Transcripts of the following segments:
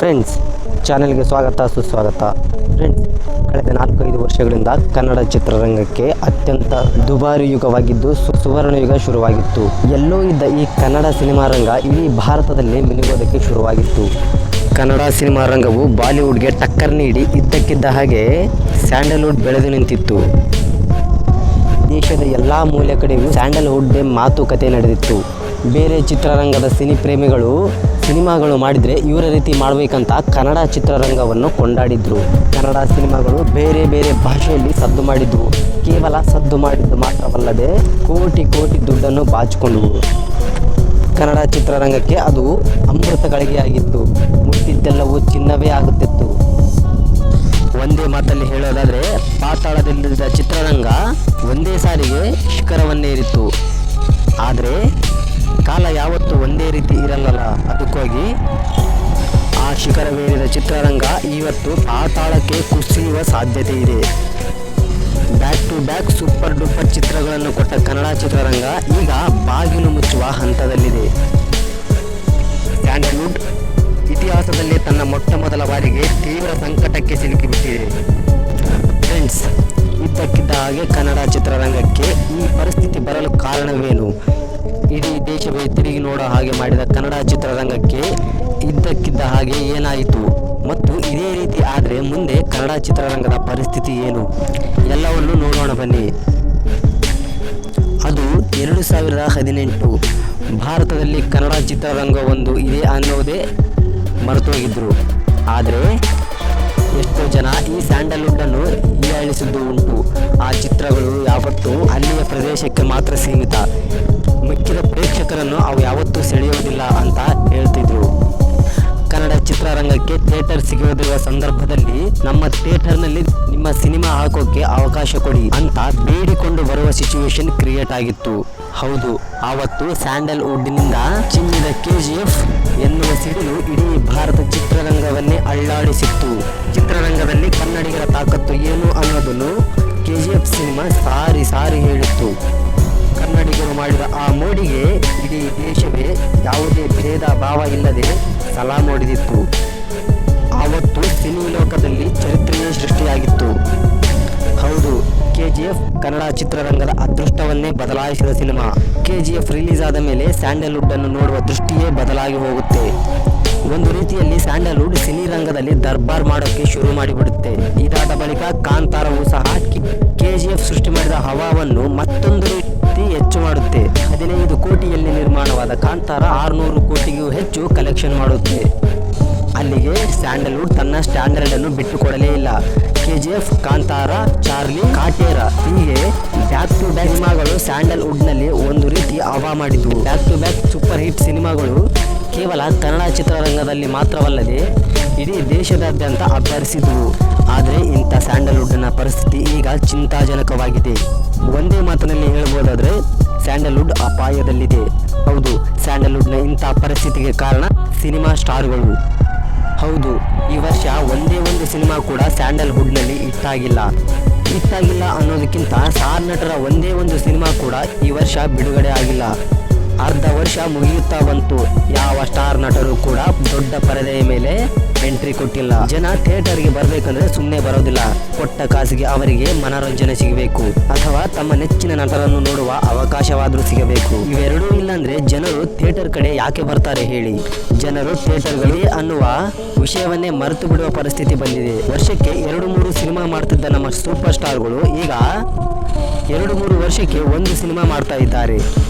Friends, ಚಾನೆಲ್ಗೆ ಸ್ವಾಗತ ಸುಸ್ವಾಗತ. ಫ್ರೆಂಡ್ಸ್, ಕಳೆದ 4-5 ವರ್ಷಗಳಿಂದ ಕನ್ನಡ ಚಿತ್ರರಂಗಕ್ಕೆ ಅತ್ಯಂತ ದುಬಾರಿ ಯುಗವಾಗಿದ್ದು ಸುವರ್ಣ ಯುಗ ಶುರುವಾಗಿತ್ತು. ಎಲ್ಲೋ ಇದ್ದ ಈ ಕನ್ನಡ ಸಿನಿಮಾ ರಂಗ ಇಡೀ ಭಾರತದಲ್ಲಿ ಮಿನುಗೋದಕ್ಕೆ ಶುರುವಾಗಿತ್ತು. ಕನ್ನಡ ಸಿನಿಮಾ ರಂಗವು ಬಾಲಿವುಡ್ಗೆ ಟಕ್ಕರ್ ನೀಡಿ ಇದ್ದಕ್ಕಿದ್ದ ಹಾಗೆ ಸ್ಯಾಂಡಲ್ವುಡ್ ಬೆಳೆದು ನಿಂತಿತ್ತು. ದೇಶದ ಎಲ್ಲ ಮೂಲೆ ಕಡೆಯೂ ಸ್ಯಾಂಡಲ್ವುಡ್ಗೆ ಮಾತುಕತೆ ನಡೆದಿತ್ತು. ಬೇರೆ ಚಿತ್ರರಂಗದ ಸಿನಿಪ್ರೇಮಿಗಳು ಸಿನಿಮಾಗಳು ಮಾಡಿದರೆ ಇವರ ರೀತಿ ಮಾಡಬೇಕಂತ ಕನ್ನಡ ಚಿತ್ರರಂಗವನ್ನು ಕೊಂಡಾಡಿದ್ರು. ಕನ್ನಡ ಸಿನಿಮಾಗಳು ಬೇರೆ ಬೇರೆ ಭಾಷೆಯಲ್ಲಿ ಸದ್ದು ಮಾಡಿದ್ವು. ಕೇವಲ ಸದ್ದು ಮಾಡಿದ್ದು ಮಾತ್ರವಲ್ಲದೆ ಕೋಟಿ ಕೋಟಿ ದುಡ್ಡನ್ನು ಬಾಚಿಕೊಂಡವು. ಕನ್ನಡ ಚಿತ್ರರಂಗಕ್ಕೆ ಅದು ಅಮೃತ ಗಳಿಗೆಯಾಗಿತ್ತು. ಮುಟ್ಟಿದ್ದೆಲ್ಲವೂ ಚಿನ್ನವೇ ಆಗುತ್ತಿತ್ತು. ಒಂದೇ ಮಾತಲ್ಲಿ ಹೇಳೋದಾದರೆ, ಪಾತಾಳದಲ್ಲಿದ್ದ ಚಿತ್ರರಂಗ ಒಂದೇ ಸಾರಿಗೆ ಶಿಖರವನ್ನೇರಿತ್ತು. ಆದರೆ ಕಾಲ ಯಾವತ್ತೂ ಒಂದೇ ರೀತಿ ಇರಲ್ಲ. ಅದಕ್ಕಾಗಿ ಆ ಶಿಖರವೇರಿದ ಚಿತ್ರರಂಗ ಇವತ್ತು ಪಾತಾಳಕ್ಕೆ ಕುಸಿಯುವ ಸಾಧ್ಯತೆ ಇದೆ. Back to back super duper ಚಿತ್ರಗಳನ್ನು ಕೊಟ್ಟ ಕನ್ನಡ ಚಿತ್ರರಂಗ ಈಗ ಬಾಗಿಲು ಮುಚ್ಚುವ ಹಂತದಲ್ಲಿದೆ. ಸ್ಯಾಂಡಲ್ವುಡ್ ಇತಿಹಾಸದಲ್ಲಿ ತನ್ನ ಮೊಟ್ಟ ಮೊದಲ ಬಾರಿಗೆ ತೀವ್ರ ಸಂಕಟಕ್ಕೆ ಸಿಲುಕಿಬಿಟ್ಟಿದೆ. ಫ್ರೆಂಡ್ಸ್, ಇದ್ದಕ್ಕಿದ್ದ ಹಾಗೆ ಕನ್ನಡ ಚಿತ್ರರಂಗಕ್ಕೆ ಈ ಪರಿಸ್ಥಿತಿ ಬರಲು ಕಾರಣವೇನು? ಇಡೀ ದೇಶವೇ ತಿರುಗಿ ನೋಡೋ ಹಾಗೆ ಮಾಡಿದ ಕನ್ನಡ ಚಿತ್ರರಂಗಕ್ಕೆ ಇದ್ದಕ್ಕಿದ್ದ ಹಾಗೆ ಏನಾಯಿತು ಮತ್ತು ಇದೇ ರೀತಿ ಆದರೆ ಮುಂದೆ ಕನ್ನಡ ಚಿತ್ರರಂಗದ ಪರಿಸ್ಥಿತಿ ಏನು? ಎಲ್ಲವನ್ನು ನೋಡೋಣ ಬನ್ನಿ. ಅದು 2018. ಭಾರತದಲ್ಲಿ ಕನ್ನಡ ಚಿತ್ರರಂಗವೊಂದು ಇದೆ ಅನ್ನೋದೇ ಮರೆತೋಗಿದ್ರು. ಆದರೆ ಎಷ್ಟೋ ಜನ ಈ ಸ್ಯಾಂಡಲ್ವುಡ್ಡನ್ನು ಹೀಯಾಳಿಸಿದ್ದು ಉಂಟು. ಆ ಚಿತ್ರಗಳು ಯಾವತ್ತೂ ಅಲ್ಲಿಯ ಪ್ರದೇಶಕ್ಕೆ ಮಾತ್ರ ಸೀಮಿತ, ಮಿಕ್ಕಿದ ಪ್ರೇಕ್ಷಕರನ್ನು ಅವು ಯಾವತ್ತೂ ಸೆಳೆಯುವುದಿಲ್ಲ ಅಂತ ಹೇಳ್ತಿದ್ರು. ಕನ್ನಡ ಚಿತ್ರರಂಗಕ್ಕೆ ಥಿಯೇಟರ್ ಸಿಗದಿರುವ ಸಂದರ್ಭದಲ್ಲಿ ನಮ್ಮ ಥಿಯೇಟರ್ನಲ್ಲಿ ನಿಮ್ಮ ಸಿನಿಮಾ ಹಾಕೋಕ್ಕೆ ಅವಕಾಶ ಕೊಡಿ ಅಂತ ಬೇಡಿಕೊಂಡು ಬರುವ ಸಿಚುವೇಶನ್ ಕ್ರಿಯೇಟ್ ಆಗಿತ್ತು. ಹೌದು, ಆವತ್ತು ಸ್ಯಾಂಡಲ್ವುಡ್ನಿಂದ ಚಿಮ್ಮಿದ KGF ಎನ್ನುವ ಸಿಡಿಲು ಇಡೀ ಭಾರತ ಚಿತ್ರರಂಗವನ್ನೇ ಅಳ್ಳಾಡಿಸಿತ್ತು. ಚಿತ್ರರಂಗದಲ್ಲಿ ಕನ್ನಡಿಗರ ತಾಕತ್ತು ಏನು ಅನ್ನೋದನ್ನು KGF ಸಿನಿಮಾ ಸಾರಿ ಹೇಳಿತ್ತು. ಕನ್ನಡಿಗರು ಮಾಡಿದ ಆ ಮೋಡಿಗೆ ಇಡೀ ದೇಶವೇ ಯಾವುದೇ ಭೇದ ಭಾವ ಇಲ್ಲದೆ ಸಲಾಂ ಹೊಡೆದಿತ್ತು. ಆವತ್ತು ಸಿನಿ ಲೋಕದಲ್ಲಿ ಚರಿತ್ರೆಯೇ ಸೃಷ್ಟಿಯಾಗಿತ್ತು. ಹೌದು, KGF ಕನ್ನಡ ಚಿತ್ರರಂಗದ ಅದೃಷ್ಟವನ್ನೇ ಬದಲಾಯಿಸಿದ ಸಿನಿಮಾ. KGF ರಿಲೀಸ್ ಆದ ಮೇಲೆ ಸ್ಯಾಂಡಲ್ವುಡ್ ಅನ್ನು ನೋಡುವ ದೃಷ್ಟಿಯೇ ಬದಲಾಗಿ ಹೋಗುತ್ತೆ. ಒಂದು ರೀತಿಯಲ್ಲಿ ಸ್ಯಾಂಡಲ್ವುಡ್ ಸಿನಿ ರಂಗದಲ್ಲಿ ದರ್ಬಾರ್ ಮಾಡೋಕ್ಕೆ ಶುರು ಮಾಡಿಬಿಡುತ್ತೆ. ಇದಾದ ಬಳಿಕ ಕಾಂತಾರವು ಸಹ KGF ಸೃಷ್ಟಿ ಮಾಡಿದ ಹವಾವನ್ನು ಮತ್ತೊಂದು ರೀತಿ ಹೆಚ್ಚು ಮಾಡುತ್ತೆ. 15 ಕೋಟಿಯಲ್ಲಿ ನಿರ್ಮಾಣವಾದ ಕಾಂತಾರ 600 ಕೋಟಿಗೂ ಹೆಚ್ಚು ಕಲೆಕ್ಷನ್ ಮಾಡುತ್ತೆ. ಅಲ್ಲಿಗೆ ಸ್ಯಾಂಡಲ್ವುಡ್ ತನ್ನ ಸ್ಟ್ಯಾಂಡರ್ಡ್ ಅನ್ನು ಬಿಟ್ಟುಕೊಡಲೇ ಇಲ್ಲ. KGF, ಕಾಂತಾರ, ಚಾರ್ಲಿ, ಕಾಟೇರ ಹೀಗೆ ಬ್ಯಾಕ್ ಟು ಬ್ಯಾಕ್ ಸಿನಿಮಾಗಳು ಸ್ಯಾಂಡಲ್ವುಡ್ನಲ್ಲಿ ಒಂದು ರೀತಿ ಹವಾ ಮಾಡಿದ್ವು. Back to back super hit ಸಿನಿಮಾಗಳು ಕೇವಲ ಕನ್ನಡ ಚಿತ್ರರಂಗದಲ್ಲಿ ಮಾತ್ರವಲ್ಲದೆ ಇಡೀ ದೇಶದಾದ್ಯಂತ ಅಬ್ಬರಿಸಿದ್ವು. ಆದರೆ ಇಂಥ ಸ್ಯಾಂಡಲ್ವುಡ್ನ ಪರಿಸ್ಥಿತಿ ಈಗ ಚಿಂತಾಜನಕವಾಗಿದೆ. ಒಂದೇ ಮಾತಿನಲ್ಲಿ ಹೇಳ್ಬೋದಾದರೆ ಸ್ಯಾಂಡಲ್ವುಡ್ ಅಪಾಯದಲ್ಲಿದೆ. ಹೌದು, ಸ್ಯಾಂಡಲ್ವುಡ್ನ ಇಂಥ ಪರಿಸ್ಥಿತಿಗೆ ಕಾರಣ ಸಿನಿಮಾ ಸ್ಟಾರ್ಗಳು. ಹೌದು, ಈ ವರ್ಷ ಒಂದೇ ಒಂದು ಸಿನಿಮಾ ಕೂಡ ಸ್ಯಾಂಡಲ್ವುಡ್ನಲ್ಲಿ ಹಿಟ್ಟಾಗಿಲ್ಲ ಅನ್ನೋದಕ್ಕಿಂತ ಸ್ಟಾರ್ ನಟರ ಒಂದೇ ಒಂದು ಸಿನಿಮಾ ಕೂಡ ಈ ವರ್ಷ ಬಿಡುಗಡೆ ಆಗಿಲ್ಲ. ಅರ್ಧ ವರ್ಷ ಮುಗಿಯುತ್ತಾ ಬಂತು, ಯಾವ ಸ್ಟಾರ್ ನಟರು ಕೂಡ ದೊಡ್ಡ ಪರದೆಯ ಮೇಲೆ ಎಂಟ್ರಿ ಕೊಟ್ಟಿಲ್ಲ. ಜನ ಥಿಯೇಟರ್ಗೆ ಬರಬೇಕಂದ್ರೆ ಸುಮ್ಮನೆ ಬರೋದಿಲ್ಲ. ಕೊಟ್ಟ ಕಾಸಿಗೆ ಅವರಿಗೆ ಮನೋರಂಜನೆ ಸಿಗಬೇಕು ಅಥವಾ ತಮ್ಮ ನೆಚ್ಚಿನ ನಟರನ್ನು ನೋಡುವ ಅವಕಾಶವಾದರೂ ಸಿಗಬೇಕು. ಇವೆರಡೂ ಇಲ್ಲಾಂದ್ರೆ ಜನರು ಥಿಯೇಟರ್ ಕಡೆ ಯಾಕೆ ಬರ್ತಾರೆ ಹೇಳಿ? ಜನರು ಥಿಯೇಟರ್ಗಳೇ ಅನ್ನುವ ವಿಷಯವನ್ನೇ ಮರೆತು ಬಿಡುವ ಪರಿಸ್ಥಿತಿ ಬಂದಿದೆ. ವರ್ಷಕ್ಕೆ 2-3 ಸಿನಿಮಾ ಮಾಡ್ತಿದ್ದ ನಮ್ಮ ಸೂಪರ್ ಸ್ಟಾರ್ಗಳು ಈಗ 2-3 ವರ್ಷಕ್ಕೆ ಒಂದು ಸಿನಿಮಾ ಮಾಡ್ತಾ ಇದ್ದಾರೆ.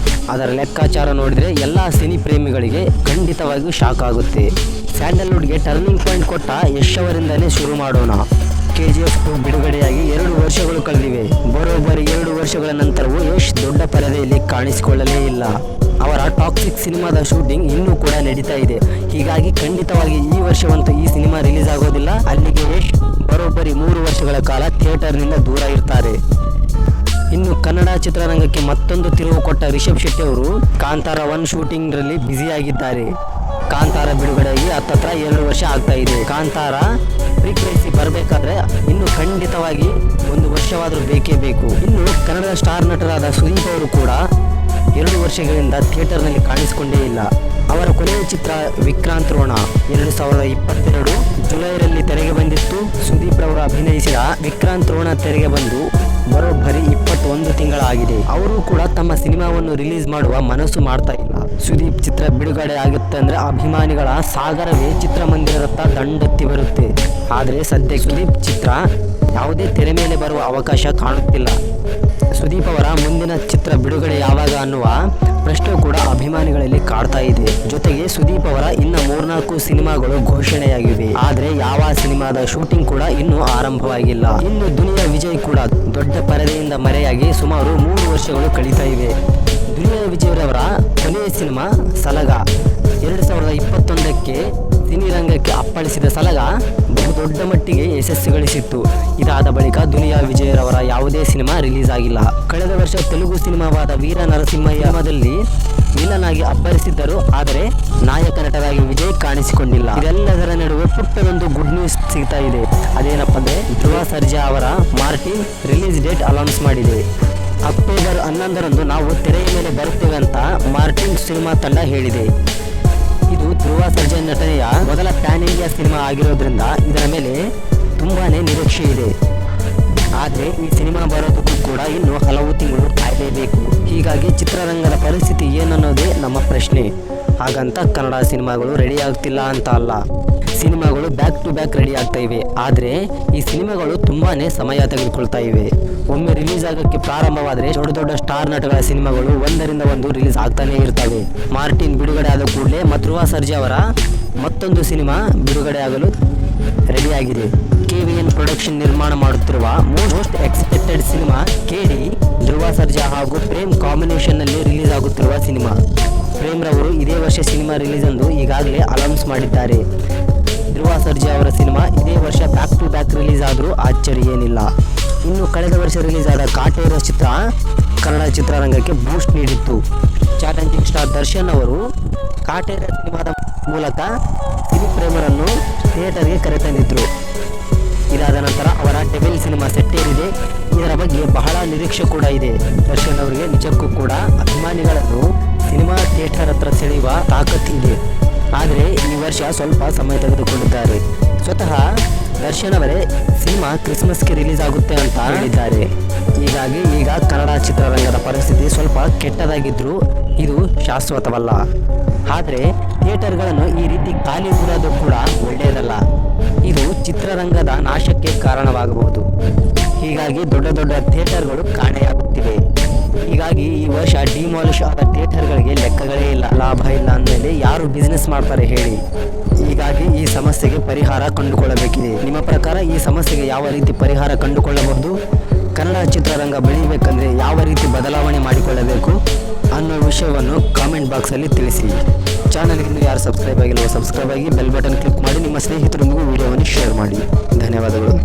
ಅದರ ಲೆಕ್ಕಾಚಾರ ನೋಡಿದರೆ ಎಲ್ಲ ಸಿನಿ ಪ್ರೇಮಿಗಳಿಗೆ ಖಂಡಿತವಾಗಿಯೂ ಶಾಕ್ ಆಗುತ್ತೆ. ಸ್ಯಾಂಡಲ್ವುಡ್ಗೆ ಟರ್ನಿಂಗ್ ಪಾಯಿಂಟ್ ಕೊಟ್ಟ ಯಶ್ ಅವರಿಂದಲೇ ಶುರು ಮಾಡೋಣ. KGF 2 ಬಿಡುಗಡೆಯಾಗಿ 2 ವರ್ಷಗಳು ಕಳೆದಿವೆ. ಬರೋಬ್ಬರಿ 2 ವರ್ಷಗಳ ನಂತರವೂ ಯಶ್ ದೊಡ್ಡ ಪರದೆಯಲ್ಲಿ ಕಾಣಿಸಿಕೊಳ್ಳಲೇ ಇಲ್ಲ. ಅವರ ಟಾಕ್ಸಿಕ್ ಸಿನಿಮಾದ ಶೂಟಿಂಗ್ ಇನ್ನೂ ಕೂಡ ನಡೀತಾ ಇದೆ. ಹೀಗಾಗಿ ಖಂಡಿತವಾಗಿ ಈ ವರ್ಷವಂತೂ ಈ ಸಿನಿಮಾ ರಿಲೀಸ್ ಆಗೋದಿಲ್ಲ. ಅಲ್ಲಿಗೆ ಯಶ್ ಬರೋಬ್ಬರಿ 3 ವರ್ಷಗಳ ಕಾಲ ಥಿಯೇಟರ್ನಿಂದ ದೂರ ಇರ್ತಾರೆ. ಇನ್ನು ಕನ್ನಡ ಚಿತ್ರರಂಗಕ್ಕೆ ಮತ್ತೊಂದು ತಿರುವು ಕೊಟ್ಟ ರಿಷಬ್ ಶೆಟ್ಟಿ ಅವರು ಕಾಂತಾರ 1 ಶೂಟಿಂಗ್ನಲ್ಲಿ ಬ್ಯುಸಿಯಾಗಿದ್ದಾರೆ. ಕಾಂತಾರ ಬಿಡುಗಡೆಯಾಗಿ ಹತ್ತತ್ರ 2 ವರ್ಷ ಆಗ್ತಾ ಇದೆ. ಕಾಂತಾರ ಫ್ರೀಕ್ವೆನ್ಸಿ ಬರಬೇಕಾದ್ರೆ ಇನ್ನು ಖಂಡಿತವಾಗಿ 1 ವರ್ಷವಾದರೂ ಬೇಕೇ ಬೇಕು. ಇನ್ನು ಕನ್ನಡದ ಸ್ಟಾರ್ ನಟರಾದ ಸುದೀಪ್ ಅವರು ಕೂಡ 2 ವರ್ಷಗಳಿಂದ ಥಿಯೇಟರ್ನಲ್ಲಿ ಕಾಣಿಸಿಕೊಂಡೇ ಇಲ್ಲ. ಅವರ ಕೊನೆಯ ಚಿತ್ರ ವಿಕ್ರಾಂತ್ ರೋಣ 2022 ಅಭಿನಯಿಸಿದ ವಿಕ್ರಾಂತ್ ರೋಣ ತೆರೆಗೆ ಬಂದು ಬರೋಬ್ಬರಿ 21 ತಿಂಗಳಾಗಿದೆ. ಅವರು ಕೂಡ ತಮ್ಮ ಸಿನಿಮಾವನ್ನು ರಿಲೀಸ್ ಮಾಡುವ ಮನಸ್ಸು ಮಾಡ್ತಾ ಇಲ್ಲ. ಸುದೀಪ್ ಚಿತ್ರ ಬಿಡುಗಡೆ ಆಗುತ್ತೆ ಅಂದ್ರೆ ಅಭಿಮಾನಿಗಳ ಸಾಗರವೇ ಚಿತ್ರಮಂದಿರದತ್ತ ದಂಡೆತ್ತಿ ಬರುತ್ತೆ. ಆದರೆ ಸದ್ಯ ಸುದೀಪ್ ಚಿತ್ರ ಯಾವುದೇ ತೆರೆ ಮೇಲೆ ಬರುವ ಅವಕಾಶ ಕಾಣುತ್ತಿಲ್ಲ. ಸುದೀಪ್ ಅವರ ಮುಂದಿನ ಚಿತ್ರ ಬಿಡುಗಡೆ ಯಾವಾಗ ಅನ್ನುವ ಪ್ರಶ್ನೆ ಕೂಡ ಅಭಿಮಾನಿಗಳಲ್ಲಿ ಕಾಡ್ತಾ ಇದೆ. ಜೊತೆಗೆ ಸುದೀಪ್ ಅವರ ಇನ್ನು 3-4 ಸಿನಿಮಾಗಳು ಘೋಷಣೆಯಾಗಿವೆ. ಆದರೆ ಯಾವ ಸಿನಿಮಾದ ಶೂಟಿಂಗ್ ಕೂಡ ಇನ್ನೂ ಆರಂಭವಾಗಿಲ್ಲ. ಇನ್ನು ದುನಿಯಾ ವಿಜಯ್ ಕೂಡ ದೊಡ್ಡ ಪರದೆಯಿಂದ ಮರೆಯಾಗಿ ಸುಮಾರು 3 ವರ್ಷಗಳು ಕಳೀತಾ ಇವೆ. ದುನಿಯಾ ವಿಜಯ್ ಅವರ ಕೊನೆಯ ಸಿನಿಮಾ ಸಲಗ 2021ಕ್ಕೆ ಸಿನಿರಂಗಕ್ಕೆ ಅಪ್ಪಳಿಸಿದ ಸಲಗ ಬಹುದೊಡ್ಡ ಮಟ್ಟಿಗೆ ಯಶಸ್ಸು ಗಳಿಸಿತ್ತು. ಇದಾದ ಬಳಿಕ ದುನಿಯಾ ವಿಜಯ್ ರವರ ಯಾವುದೇ ಸಿನಿಮಾ ರಿಲೀಸ್ ಆಗಿಲ್ಲ. ಕಳೆದ ವರ್ಷ ತೆಲುಗು ಸಿನಿಮಾವಾದ ವೀರ ನರಸಿಂಹಯ್ಯದಲ್ಲಿ ವಿಲನ್ ಆಗಿ ಅಬ್ಬರಿಸಿದ್ದರು. ಆದರೆ ನಾಯಕ ನಟರಾಗಿ ವಿಜಯ್ ಕಾಣಿಸಿಕೊಂಡಿಲ್ಲ. ಇದೆಲ್ಲದರ ನಡುವೆ ಪುಟ್ಟದೊಂದು ಗುಡ್ ನ್ಯೂಸ್ ಸಿಗ್ತಾ ಇದೆ. ಅದೇನಪ್ಪ ಅಂದ್ರೆ ಧ್ರುವ ಸರ್ಜಾ ಅವರ ಮಾರ್ಟಿನ್ ರಿಲೀಸ್ ಡೇಟ್ ಅನೌನ್ಸ್ ಮಾಡಿದೆ. ಅಕ್ಟೋಬರ್ 11ರಂದು ನಾವು ತೆರೆಯ ಮೇಲೆ ಬರುತ್ತೇವೆ ಅಂತ ಮಾರ್ಟಿನ್ ಸಿನಿಮಾ ತಂಡ ಹೇಳಿದೆ. ಇದು ಧ್ರುವ ಸರ್ಜಾ ನಟನೆಯ ಮೊದಲ ಪ್ಯಾನ್ ಇಂಡಿಯಾ ಸಿನಿಮಾ ಆಗಿರೋದ್ರಿಂದ ಇದರ ಮೇಲೆ ತುಂಬಾನೇ ನಿರೀಕ್ಷೆ ಇದೆ. ಆದರೆ ಈ ಸಿನಿಮಾ ಬರೋದಕ್ಕೂ ಕೂಡ ಇನ್ನು ಹಲವು ತಿಂಗಳು ಕಾಯಲೇಬೇಕು. ಹೀಗಾಗಿ ಚಿತ್ರರಂಗದ ಪರಿಸ್ಥಿತಿ ಏನನ್ನೋದೇ ನಮ್ಮ ಪ್ರಶ್ನೆ. ಹಾಗಂತ ಕನ್ನಡ ಸಿನಿಮಾಗಳು ರೆಡಿ ಆಗ್ತಿಲ್ಲ ಅಂತ ಅಲ್ಲ, ಸಿನಿಮಾಗಳು ಬ್ಯಾಕ್ ಟು ಬ್ಯಾಕ್ ರೆಡಿ ಆಗ್ತಾ ಇವೆ. ಆದರೆ ಈ ಸಿನಿಮಾಗಳು ತುಂಬಾನೇ ಸಮಯ ತೆಗೆದುಕೊಳ್ತಾ ಇವೆ. ಒಮ್ಮೆ ರಿಲೀಸ್ ಆಗೋಕ್ಕೆ ಪ್ರಾರಂಭವಾದರೆ ದೊಡ್ಡ ದೊಡ್ಡ ಸ್ಟಾರ್ ನಟಗಳ ಸಿನಿಮಾಗಳು ಒಂದರಿಂದ ಒಂದು ರಿಲೀಸ್ ಆಗ್ತಾನೆ ಇರ್ತವೆ. ಮಾರ್ಟಿನ್ ಬಿಡುಗಡೆ ಆದ ಕೂಡಲೇ ಧ್ರುವ ಸರ್ಜಾ ಅವರ ಮತ್ತೊಂದು ಸಿನಿಮಾ ಬಿಡುಗಡೆ ಆಗಲು ರೆಡಿಯಾಗಿದೆ. KVN ಪ್ರೊಡಕ್ಷನ್ ನಿರ್ಮಾಣ ಮಾಡುತ್ತಿರುವ most expected cinema KD Dhruva Sarja ಹಾಗೂ ಪ್ರೇಮ್ ಕಾಂಬಿನೇಷನ್ ನಲ್ಲಿ ರಿಲೀಸ್ ಆಗುತ್ತಿರುವ ಸಿನಿಮಾ. ಪ್ರೇಮ್ ರವರು ಇದೇ ವರ್ಷ ಸಿನಿಮಾ ರಿಲೀಸ್ ಎಂದು ಈಗಾಗಲೇ ಅನೌನ್ಸ್ ಮಾಡಿದ್ದಾರೆ. ಧ್ರುವ ಸರ್ಜಾ ಅವರ ಸಿನಿಮಾ ಇದೇ ವರ್ಷ ಬ್ಯಾಕ್ ಟು ಬ್ಯಾಕ್ ರಿಲೀಸ್ ಆದರೂ ಆಶ್ಚರ್ಯ ಏನಿಲ್ಲ. ಇನ್ನು ಕಳೆದ ವರ್ಷ ರಿಲೀಸ್ ಆದ ಕಾಟೇರ ಚಿತ್ರ ಕನ್ನಡ ಚಿತ್ರರಂಗಕ್ಕೆ ಬೂಸ್ಟ್ ನೀಡಿತ್ತು. ಚಾಲೆಂಜಿಂಗ್ ಸ್ಟಾರ್ ದರ್ಶನ್ ಅವರು ಕಾಟೇರ ಸಿನಿಮಾದ ಮೂಲಕ ಸಿನಿ ಪ್ರೇಮರನ್ನು ಥಿಯೇಟರ್ಗೆ ಕರೆತಂದಿದ್ರು. ಇದಾದ ನಂತರ ಅವರ ಡೆವಿಲ್ ಸಿನಿಮಾ ಸೆಟ್ಟೇರಿದೆ. ಇದರ ಬಗ್ಗೆ ಬಹಳ ನಿರೀಕ್ಷೆ ಕೂಡ ಇದೆ. ದರ್ಶನ್ ಅವರಿಗೆ ನಿಜಕ್ಕೂ ಕೂಡ ಅಭಿಮಾನಿಗಳನ್ನು ಸಿನಿಮಾ ಥಿಯೇಟರ್ ಹತ್ರ ಸೆಳೆಯುವ ತಾಕತ್ತು ಇದೆ. ಆದರೆ ಈ ವರ್ಷ ಸ್ವಲ್ಪ ಸಮಯ ತೆಗೆದುಕೊಂಡಿದ್ದಾರೆ. ಸ್ವತಃ ದರ್ಶನ್ ಅವರೇ ಸಿನಿಮಾ ಕ್ರಿಸ್ಮಸ್ಗೆ ರಿಲೀಸ್ ಆಗುತ್ತೆ ಅಂತ ಹೇಳಿದ್ದಾರೆ. ಹೀಗಾಗಿ ಈಗ ಕನ್ನಡ ಚಿತ್ರರಂಗದ ಪರಿಸ್ಥಿತಿ ಸ್ವಲ್ಪ ಕೆಟ್ಟದಾಗಿದ್ರೂ ಇದು ಶಾಶ್ವತವಲ್ಲ. ಆದರೆ ಥಿಯೇಟರ್ಗಳನ್ನು ಈ ರೀತಿ ಖಾಲಿ ಬಿಡೋದು ಕೂಡ ಒಳ್ಳೆಯದಲ್ಲ. ಇದು ಚಿತ್ರರಂಗದ ನಾಶಕ್ಕೆ ಕಾರಣವಾಗಬಹುದು. ಹೀಗಾಗಿ ದೊಡ್ಡ ದೊಡ್ಡ ಥಿಯೇಟರ್ಗಳು ಕಾಣೆಯಾಗುತ್ತಿವೆ. ಹೀಗಾಗಿ ಈ ವರ್ಷ ಡಿಮಾಲಿಷ್ ಆದ ಥಿಯೇಟರ್ಗಳಿಗೆ ಲೆಕ್ಕಗಳೇ ಇಲ್ಲ. ಲಾಭ ಇಲ್ಲ ಅಂದಮೇಲೆ ಯಾರು ಬಿಸ್ನೆಸ್ ಮಾಡ್ತಾರೆ ಹೇಳಿ. ಹೀಗಾಗಿ ಈ ಸಮಸ್ಯೆಗೆ ಪರಿಹಾರ ಕಂಡುಕೊಳ್ಳಬೇಕಿದೆ. ನಿಮ್ಮ ಪ್ರಕಾರ ಈ ಸಮಸ್ಯೆಗೆ ಯಾವ ರೀತಿ ಪರಿಹಾರ ಕಂಡುಕೊಳ್ಳಬಹುದು? ಕನ್ನಡ ಚಿತ್ರರಂಗ ಬೆಳೀಬೇಕಂದ್ರೆ ಯಾವ ರೀತಿ ಬದಲಾವಣೆ ಮಾಡಿಕೊಳ್ಳಬೇಕು ಅನ್ನೋ ವಿಷಯವನ್ನು ಕಾಮೆಂಟ್ ಬಾಕ್ಸಲ್ಲಿ ತಿಳಿಸಿ. ಚಾನಲ್ಗೆ ಇನ್ನೂ ಯಾರು ಸಬ್ಸ್ಕ್ರೈಬ್ ಆಗಿಲ್ಲವೋ ಸಬ್ಸ್ಕ್ರೈಬ್ ಆಗಿ ಬೆಲ್ ಬಟನ್ ಕ್ಲಿಕ್ ಮಾಡಿ ನಿಮ್ಮ ಸ್ನೇಹಿತರೊಂದಿಗೂ ವಿಡಿಯೋವನ್ನು ಶೇರ್ ಮಾಡಿ. ಧನ್ಯವಾದಗಳು.